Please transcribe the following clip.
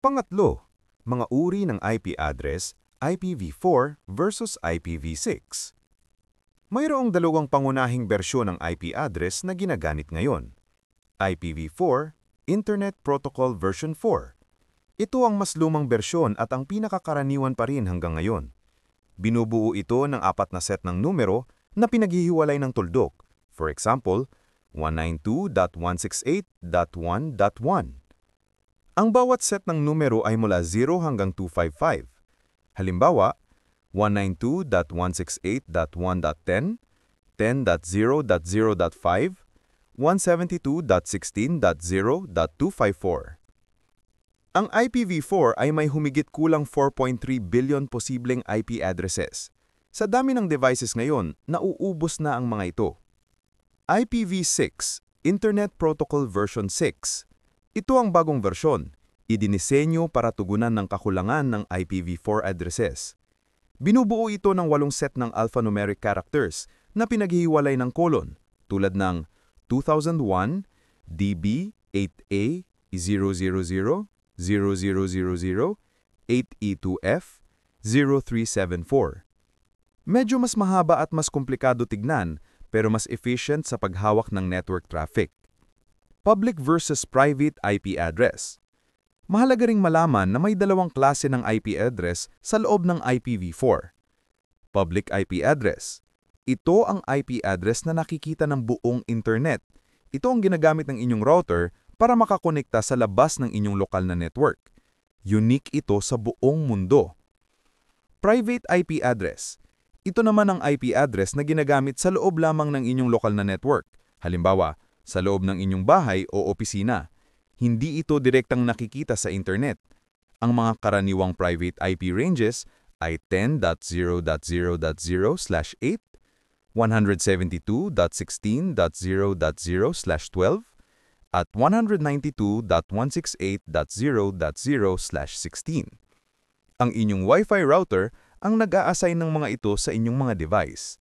Pangatlo, mga uri ng IP address, IPv4 versus IPv6. Mayroong dalawang pangunahing bersyon ng IP address na ginagamit ngayon. IPv4, Internet Protocol Version 4. Ito ang mas lumang bersyon at ang pinakakaraniwan pa rin hanggang ngayon. Binubuo ito ng apat na set ng numero na pinaghihiwalay ng tuldok. For example, 192.168.1.1. Ang bawat set ng numero ay mula 0 hanggang 255. Halimbawa, 192.168.1.10, 10.0.0.5, 172.16.0.254. Ang IPv4 ay may humigit kulang 4.3 billion posibleng IP addresses. Sa dami ng devices ngayon, nauubos na ang mga ito. IPv6, Internet Protocol Version 6. Ito ang bagong versyon, idinisenyo para tugunan ng kakulangan ng IPv4 addresses. Binubuo ito ng 8 set ng alphanumeric characters na pinaghihiwalay ng colon, tulad ng 2001, DB, 8A, 000, 0000, 8E2F, 0374. Medyo mas mahaba at mas komplikado tignan, pero mas efficient sa paghawak ng network traffic. Public versus private IP address. Mahalaga ring malaman na may dalawang klase ng IP address sa loob ng IPv4. Public IP address. Ito ang IP address na nakikita ng buong internet. Ito ang ginagamit ng inyong router para makakonekta sa labas ng inyong lokal na network. Unique ito sa buong mundo. Private IP address. Ito naman ang IP address na ginagamit sa loob lamang ng inyong lokal na network. Halimbawa, sa loob ng inyong bahay o opisina. Hindi ito direktang nakikita sa internet. Ang mga karaniwang private IP ranges ay 10.0.0.0/8, 172.16.0.0/12, at 192.168.0.0/16. Ang inyong Wi-Fi router ang nag-a-assign ng mga ito sa inyong mga device.